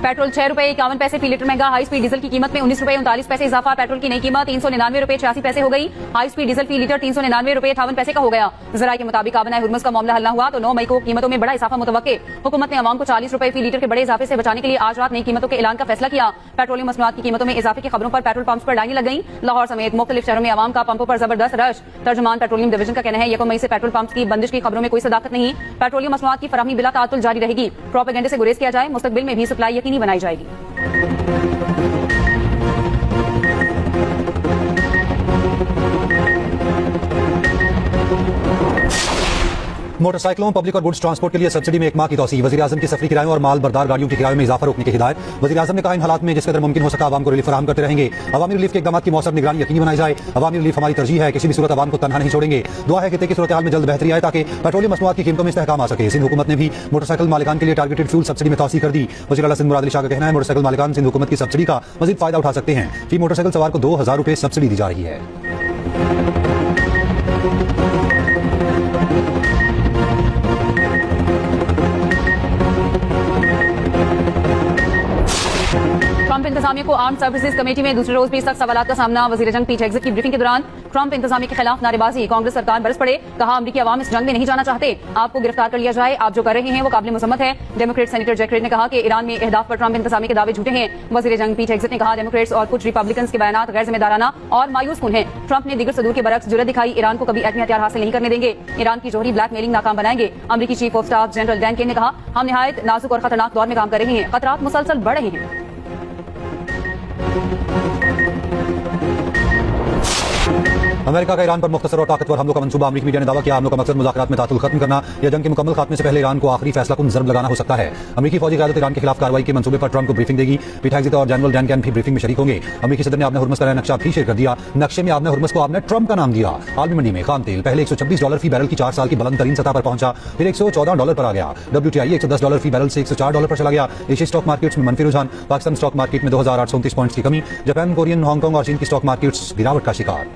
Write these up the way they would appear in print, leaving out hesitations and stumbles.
Petrol 6 रुपए 51 पैसे फी litre महंगा। हाई स्पीड डीजल की कीमत में 19 रुपए 39 पैसे इजाफा। पेट्रोल की नई कीमत 399 रुपए 86 पैसे हो गई। हाई स्पीड डीजल फी लीटर 399 रुपए 58 पैसे का हो गया। जराये के मुताबिक आबना हुर्मुज़ का मामला हल न हुआ तो 9 मई को कीमतों में बड़ा इजाफा मुतवक्के। हुकूमत ने अवाम को 40 रुपए फी लीटर के बड़े इजाफे से बचाने के लिए आज रात नई कीमतों के ऐलान का फैसला किया। पेट्रोलियम मसनूआत की कीमतों में इजाफे की खबरों पर पेट्रोल पंप्स पर लाइनें लग गई। लाहौर समेत मुख्तलिफ शहरों में अवाम का पंपों पर जबरदस्त रश। तर्जुमान पेट्रोलियम डिवीजन का कहना है 1 मई से पेट्रोल पंप्स की बंदिश की खबरों में कोई सदाकत नहीं। पेट्रोलियम मसनूआत की फराहमी बिला ताअत्तुल जारी रहेगी। प्रोपेगेंडे से गुरेज किया जाए, मुस्तकबिल में भी सप्लाई यकीनी बनाई जाएगी। मोटरसाइकिलों, पब्लिक और गुड्स ट्रांसपोर्ट के लिए सब्सिडी में 1 माह की तौसीह। वज़ीर-ए-आज़म की सफरी किरायों और माल बरदार गाड़ियों की किरायों में इजाफा रोकने की हिदायत। वज़ीर-ए-आज़म ने कहा इन हालात में जिस कदर मुमकिन हो सका आवाम को रिलीफ फराहम करते रहेंगे। अवामी रिलीफ के इक़दाम की मौसर निगरानी यकीनी बनाई जाए। अवामी रिलीफ हमारी तरजीह है, किसी भी सूरत आवाम को तनहा नहीं छोड़ेंगे। दुआ है कि सूरत हाल में जल्द बेहतरी आए ताकि पेट्रोलियम मसनूआत की कीमतों में इस्तेहकाम आ सके। सिंध हुकूमत ने भी मोटरसाइकिल मालिकान के लिए टारगेटेड फ्यूल सब्सिडी में तौसीह कर दी। वज़ीर आला सिंध मुराद अली शाह का कहना है मोटरसाइकिल मालिकान सिंध हुकूमत की सब्सिडी का मजीद फायदा उठा सकते हैं। फी मोटरसाइकिल सवार को 2000 रुपए सब्सिडी दी जा रही है। ट्रंप इंतजामिया को आर्म सर्विसेज कमेटी में दूसरे रोज भी सख्त सवालात का सामना। वज़ीर जंग पीठ एग्जिट की ब्रीफिंग के दौरान ट्रंप इंतजामिया के खिलाफ नारेबाजी। कांग्रेस सरकार बरस पड़े, कहा अमरीकी अवाम इस जंग में नहीं जाना चाहते, आपको गिरफ्तार कर लिया जाए, आप जो कर रहे हैं वो काबिल मुजम्मत है। डेमोक्रेट सेनेटर जैक रेड ने कहा कि ईरान में अहदाफ पर ट्रंप इंतजामिया के दावे झूठे हैं। वज़ीर जंग पीठ एग्जिट ने कहा डेमोक्रेट्स और कुछ रिपब्लिकन के बयान गैर जिम्मेदाराना और मायूस कुन है। ट्रंप ने दीगर सदूर के बरक्स जुर्रत दिखाई, ईरान को कभी एटमी हथियार हासिल नहीं करने देंगे, ईरान की जोहरी ब्लैकमेलिंग नाकाम बनाएंगे। अमरीकी chief of staff general Dan Caine ने कहा हम निहायत नाजुक और खतरनाक दौर में काम कर रहे हैं, खतरात मुसलसल बढ़ रहे हैं। अमेरिका का ईरान पर मुख्तसर और ताकतवर हमलों का मंसूबा। अमेरिकी मीडिया ने दावा किया हमलों का मकसद मुज़ाकरात में तातुल खत्म करना या जंग के मुकम्मल खात्मे से पहले ईरान को आखिरी फैसला कुन ज़र्ब लगाना हो सकता है। अमेरिकी फौजी क़यादत ईरान के खिलाफ कार्रवाई के मंसूबे पर ट्रंप को ब्रीफिंग देगी। पीठ एग्जिट और जनरल डैन कैन भी ब्रीफिंग में शरीक होंगे। अमेरिकी सदर ने आबना हुर्मुज़ का नया नक्शा भी शेयर कर दिया। नक्शे में आबना हुर्मुज़ को आपने ट्रंप का नाम दिया। आलमी मंडी में खाम तेल पहले $126 फी बैरल की 4 साल की बुलंद तरीन सतह पर पहुंचा, फिर $114 पर आ गया। WTI $110 फी बैरल से $104 पर चला गया। एशियाई स्टॉक मार्केट्स में मनफी रुझान। पाकिस्तान स्टॉक मार्केट में 2829 पॉइंट्स की कमी। जापान, कोरियन, हांगकांग और चीन की स्टॉक मार्केट्स गिरावट का शिकार।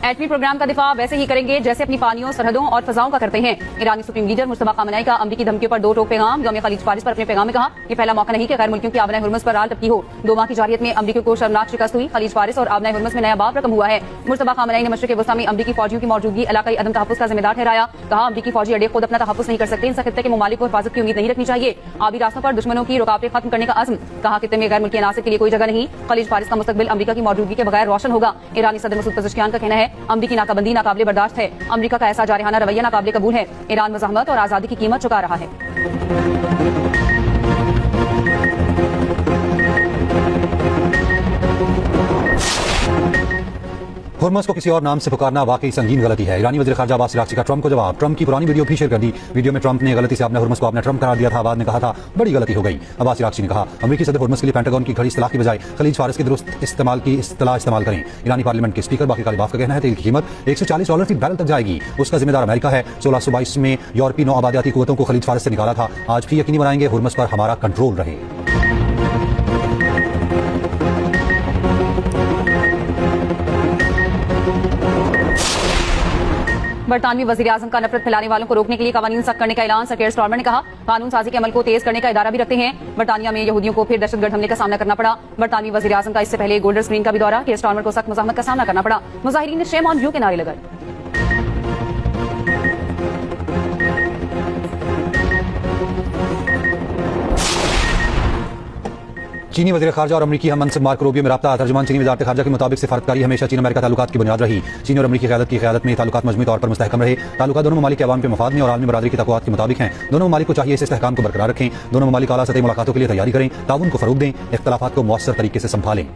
एटमी प्रोग्राम का दिफा वैसे ही करेंगे जैसे अपनी पानियों, सरहदों और फजाओं का करते हैं। ईरानी सुप्रीम लीडर मुस्तफा खामनेई का अमरीकी धमकियों पर 2 टोक पैगाम। यौम खलीज फारिस पर अपने पैगाम में कहा यह पहला मौका नहीं कि गैर मुल्कियों की आबना हुर्मुज़ पर आल टपकी हो। 2 माह की जारियत में अमरीकी को शर्मनाक शिकस्त हुई। खलीज फारिस और आबना हुर्मुज़ में नया बाब रकम हुआ है। मुस्तफा खामनेई ने मशरिक़ वस्ता में अमरीकी फौजियों की मौजूदगी इलाकाई अदम तहफ़्फ़ुज़ का जिम्मेदार ठहराया। कहा अमरीकी फौजी अड्डे खुद अपना तहफ़्फ़ुज़ नहीं कर सकते, इन खित्ते के ममालिक को हिफाजत की उम्मीद नहीं रखनी चाहिए। आबी रास्तों पर दुश्मनों की रुकावटें खत्म करने का अज़्म। कहा खित्ते में गैर मुल्की अनासर के लिए कोई जगह नहीं। खलीज फारिस का मुस्तकबिल अमरीका की मौजूदगी के बगैर रोशन होगा। ईरानी सदर मसूद पज़ेश्कियान का कहना है अमरीकी नाकाबंदी नाकाबिले बर्दाश्त है। अमेरिका का ऐसा जारहाना रवैया नाकाबिले कबूल है। ईरान मज़ाहमत और आजादी की कीमत चुका रहा है। हुर्मुज़ को किसी और नाम से पुकारना वाकई संगीन गलती है। ईरानी वज़ीर ख़ारजा अब्बास इराक़ची का ट्रंप को जवाब। ट्रंप की पुरानी वीडियो भी शेयर कर दी। वीडियो में ट्रंप ने गलती से अपने हुर्मुज़ को अपना ट्रंप करार दिया था। बाद में कहा था बड़ी गलती हो गई। अब्बास इराक़ची ने कहा अमेरिकी सदर हुर्मुज़ के लिए पेंटागन की घड़ी इस्तिलाह की बजाय खलीज फारिस के दुरुस्त इस्तेमाल की इस्तेमाल करें। ईरानी पार्लियामेंट के स्पीकर बाक़ी कालिबाफ का कहना है तेल की कीमत $140 फी बैरल तक जाएगी। उसका जिम्मेदार अमेरिका है। 1622 में यूरोपीय नौ आबादियाती कुव्वतों को खलीज फारिस से निकाला था। आज भी यकीनी बनाएंगे हुर्मुज़ पर हमारा कंट्रोल रहे। बरतानवी वज़ीर-ए-आज़म का नफरत फैलाने वालों को रोकने के लिए कानून सख्त करने का ऐलान। सकीर स्टारमर ने कहा कानून साजी के अमल को तेज करने का इदारा भी रखते हैं। बरतानिया में यहूदियों को फिर दहशतगर्द हमले का सामना करना पड़ा। बरतानवी वज़ीर-ए-आज़म का इससे पहले गोल्डन स्क्रीन का भी दौरा। सकीर स्टारमर को सख्त मुज़ाहमत का सामना करना पड़ा। मुज़ाहिरीन ने शेम ऑन यू के नारे लगाए। चीनी वज़ीर ख़ारजा और अमरीकी हम मनसब मार्को रूबियो में राब्ता। तर्जुमान चीनी वज़ारत ख़ारजा के मुताबिक सिफारतकारी हमेशा चीन अमेरिका ताल्लुकात की बुनियाद रही। चीनी और अमरीकी क़यादत में ताल्लुकात मजमूई तौर पर मुस्तहकम रहे। ताल्लुकात दोनों ममालिक के अवाम के मफाद में और आलमी बरादरी की तक़व्वुआत के मुताबिक हैं। दोनों ममालिक को चाहिए इस इस्तेहकाम को बरकरार रखें। दोनों ममालिक आला सतही मुलाकातों के लिए तैयारी करें, ताउन को फ़रोग़ दें, इख्तिलाफ़ात को मौसर तरीके से संभालें।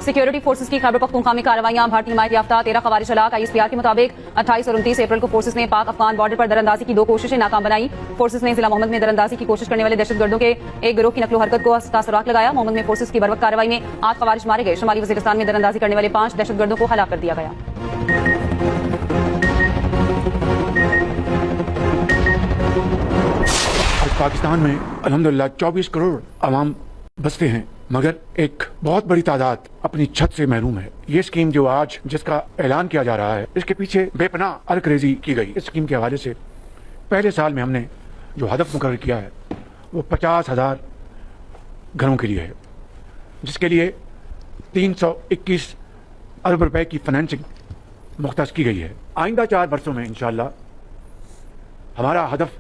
सिक्योरिटी फोर्सेस की खैबर पख्तूनख्वा में कार्रवाइयां। भारतीय हिमायत याफ्ता 13 ख़वारिज हलाक। ISPR के मुताबिक 28 और 29 अप्रैल को फोर्सेस ने पाक अफगान बॉर्डर पर दरअंदाजी की 2 कोशिशें नाकाम बनाई। फोर्सेस ने जिला मोहम्मद में दरअंदाजी की कोशिश करने वाले दहशतगर्दों के एक गिरोह की नकलो हरकत को सुराग लगाया। मोहम्मद में फोर्सेस की बरवक्त कार्रवाई में 8 ख़वारिज मारे गए। शुमाली वज़ीरिस्तान में दरअंदाजी करने वाले 5 दहशतगर्दों को हलाक कर दिया गया। पाकिस्तान में अल्हम्दुलिल्लाह 24 करोड़ आवाम बसते हैं, मगर एक बहुत बड़ी तादाद अपनी छत से महरूम है। ये स्कीम जो आज जिसका ऐलान किया जा रहा है, इसके पीछे बेपनाह अलकरेजी की गई। इस स्कीम के हवाले से पहले साल में हमने जो हदफ मुकर्रर किया है वो 50,000 घरों के लिए है, जिसके लिए 321 अरब रुपए की फाइनेंसिंग मुख्तस की गई है। आइंदा 4 वर्षों में इंशाअल्लाह हमारा हदफ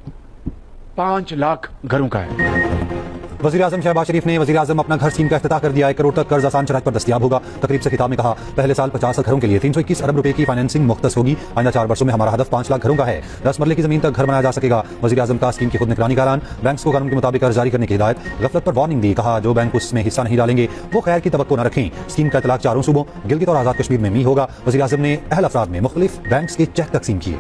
5 लाख घरों का है। वज़ीर आज़म शहबाज शरीफ ने वज़ीर आज़म अपना घर स्कीम का इफ्तिताह कर दिया। 1 करोड़ तक कर्ज आसान शराइत पर दस्तयाब होगा। तकरीब से खिताब में कहा, पहले साल 50 घरों के लिए 321 अरब रुपए की फाइनेंसिंग मुख्तस होगी। आइंदा 4 वर्षों में हमारा हदफ 5 लाख घरों का है। 10 मरले की जमीन तक घर बनाया जा सकेगा। वज़ीर आज़म का स्कीम की खुद निगरानी का ऐलान। बैंक्स को कानून के मुताबिक कर्ज जारी करने की हिदायत। गफलत पर वार्निंग दी। कहा, जो बैंक उसमें हिस्सा नहीं डालेंगे वो खैर की तवक्को न रखें। स्कीम का इतलाक 4 सूबों गिलगित और आज़ाद कश्मीर में भी होगा। वज़ीर आज़म ने अहल अफराद में मुख्तलिफ बैंक्स के चेक तकसीम किए।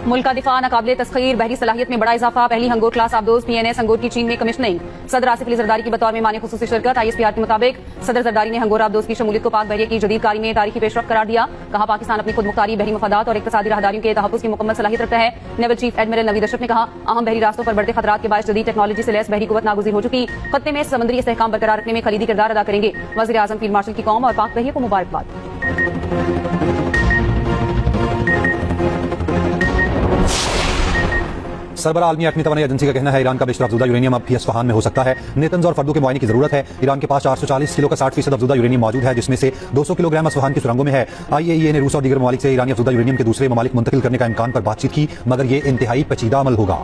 मुल्क का दिफा नाकाबिले तस्खीर, बहरी सलाहियत में बड़ा इजाफा। पहली हंगोर क्लास आबदोज PNS हंगोर की चीन में कमिश्निंग। सदर आसिफ अली जरदारी की बतौर मेहमान खुसूसी शिरकत। ISPR के मुताबिक सदर जरदारी ने हंगोर आबदोज की शमूलियत को पाक बहरिया की जदीद कारी में तारीखी पेशरफ करार दिया। कहा, पाकिस्तान अपनी खुद मुख्तारी, बहरी मफादात और इक्तसादी राहदारियों के तहफ़्फ़ुज़ की मुकम्मल सलाहियत रखता है। Naval chief admiral Naveed Ashraf ने कहा, अहम बहरी रास्तों पर बढ़ते खतरात के बायस जदीद टेक्नोलॉजी से लैस बहरी कुव्वत नागुज़ीर हो चुकी। खत्ते में समुद्री इस्तेहकाम बरकरार रखने में खलीदी किरदार अदा करेंगे। वज़ीर आज़म फील्ड मार्शल की कौम और पाक बहरिया को मुबारकबाद। सरबराह आलमी एटमी तवानाई एजेंसी का कहना है, ईरान का बेशतर अफज़ूदा यूरेनियम अब भी अस्फ़हान में हो सकता है। नेतन्ज़ और फर्दों के मुआयने की जरूरत है। ईरान के पास 440 किलो का 60% अफज़ूदा यूरेनियम मौजूद है, जिसमें से 200 किलोग्राम अस्फ़हान की सुरंगों में है। IAEA ने रूस और दीगर ममालिक से ईरानी अफज़ूदा यूरेनियम के दूसरे ममालिक मुंतकिल करने का इम्कान पर बातचीत की, मगर ये इंतहाई पेचीदा अमल होगा।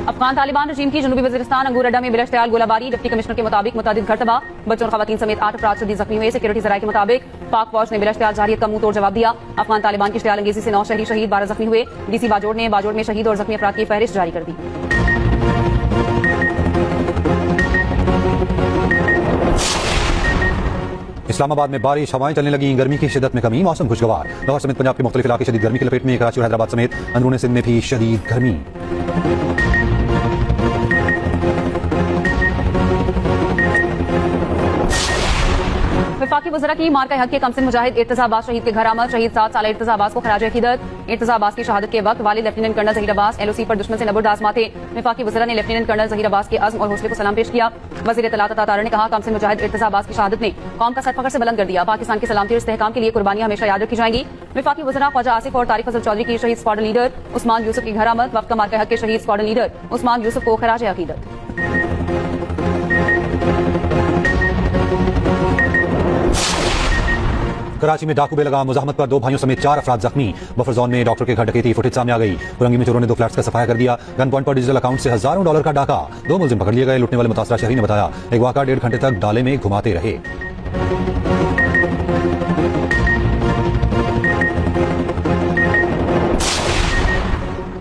अफगान तालिबान रजीम की जनूबी वज़ीरिस्तान अंगूर अड्डा में बिलाश्तियाल गोलाबारी। डिप्टी कमिश्नर के मुताबिक मुतादिद घर तबाह, बच्चों और खवातीन समेत 8 अफराद शदीद जख्मी हुए। सिक्योरिटी ज़राए के मुताबिक पाक फौज ने बिलाश्तियाल जारियत का मुंह तोड़ जवाब दिया। अफगान तालिबान की इश्तियाल अंगेजी से 9 शहरी शहीद, 12 जख्मी हुए। DC बाजोड़ ने बाजोड़ में शहीद और जख्मी अफराद की फहरिस्त जारी कर दी। इस्लामाबाद में बारिश, हवाएं चलने लगी, गर्मी की शिद्दत में कमी, मौसम खुशगवार। लाहौर समेत पंजाब के मुख्तलिफ इलाके शदीद गर्मी की लपेट में। कराची और हैदराबाद समेत अंदरूनी सिंध में भी शदीद गर्मी। वफाकी वज़रा की मार्का हक के कमसिन मुजाहिद इर्तज़ा अब्बास शहीद के घर आमद। शहीद 7 साल इर्तज़ा अब्बास को खराज अकीदत। इर्तज़ा अब्बास की शहादत के वक्त वालिद lieutenant colonel Zaheer Abbas LOC पर दुश्मन से नबुर्द आज़मा थे। वफाकी वज़रा ने लेफ्टिनेंट कर्नल ज़हीर अब्बास के अज़्म और हौसले को सलाम पेश किया। वज़ीर इत्तलात अता तारा ने कहा, कमसिन मुजाहिद इर्तज़ा अब्बास की शहादत ने कौम का सर फख्र से बुलंद कर दिया। पाकिस्तान की सलामती और इस्तेहकाम के लिए कुर्बानियां हमेशा याद रखी जाएंगी। वफाकी वज़रा ख्वाजा आसिफ और तारिक फजल चौधरी की शहीद स्क्वाड्रन लीडर उस्मान यूसुफ के घर आमद। वक्त का मार्का हक के शहीद स्क्वाड्रन लीडर उस्मान यूसुफ को खराज अकीदत। कराची में डाकू बेलगाम मुजाहमत पर 2 भाइयों समेत 4 अफराद जख्मी। बफर जोन में डॉक्टर के घर डकैती फुटेज सामने आ गई। कुरंगी में चोरों ने 2 फ्लैट्स का सफाया कर दिया। गन पॉइंट पर डिजिटल अकाउंट से हजारों डॉलर का डाका। 2 मुलजिम पकड़ लिए गए। लुटने वाले मुतासरा शहरी ने बताया, एक वाक़ा 1.5 घंटे तक डाले में घुमाते रहे।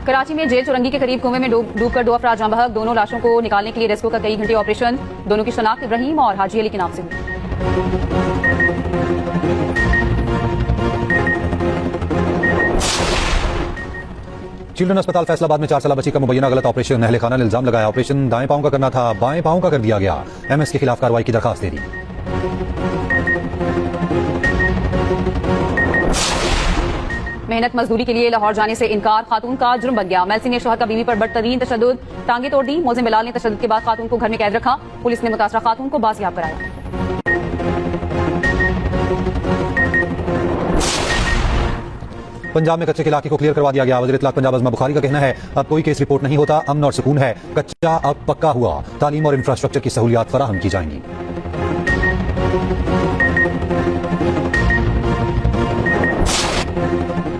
कराची में जेल चुरंगी के करीब कुएं में डूबकर 2 अफराद जाँ बहक। दोनों लाशों को निकालने के लिए रेस्क्यू का कई घंटे ऑपरेशन। दोनों की शनाख्त इब्राहिम और हाजी अली के नाम से हुई। चिल्ड्रन अस्पताल फैसलाबाद में 4 साल बच्ची का मुबैना गलत ऑपरेशन। अहले खाना ने इल्जाम लगाया, ऑपरेशन दाएं पांव का करना था, बाएं पांव का कर दिया गया। MS के खिलाफ कार्रवाई की दरखास्त दे दी। मेहनत मजदूरी के लिए लाहौर जाने से इनकार, खातून का जुर्म बन गया। मेलसी ने शोहर का बीवी पर बदतरीन तशद्दुद, टांगे तोड़ दी। मोज़िम बिलाल ने तशद्दुद के बाद खातून को घर में कैद रखा। पुलिस ने मुतासरा खातून को बाजियाब कराया। पंजाब में कच्चे के इलाके को क्लियर करवा दिया गया। वज़ीर इत्तलात पंजाब अज़मा बुखारी का कहना है, अब कोई केस रिपोर्ट नहीं होता, अमन और सुकून है। कच्चा अब पक्का हुआ। तालीम और इंफ्रास्ट्रक्चर की सहूलियात फराहम की जाएंगी।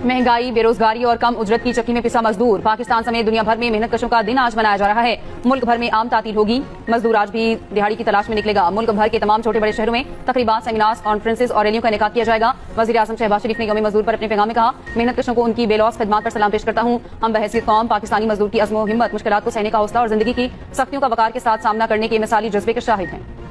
महंगाई, बेरोजगारी और कम उजरत की चक्की में पिसा मजदूर। पाकिस्तान समेत दुनिया भर में मेहनत कशों का दिन आज मनाया जा रहा है। मुल्क भर में आम तातील होगी। मजदूर आज भी दिहाड़ी की तलाश में निकलेगा। मुल्क भर के तमाम छोटे बड़े शहरों में तकरीबात, सेमिनार्स, कॉन्फ्रेंसेस और रैलियों का इनेकाद किया जाएगा। वज़ीर आज़म शहबाज शरीफ ने यौम मजदूर पर अपने पैगाम में कहा, मेहनत कशों को उनकी बेलौस खिदमात पर सलाम पेश करता हूँ। हम बहैसियत कौम पाकिस्तानी मजदूर की अज़्म व हिम्मत, मुश्किलात को सहने का हौसला और जिंदगी की सख्तियों का वकार के साथ सामना करने के मिसाली जज्बे के शाहिद हैं।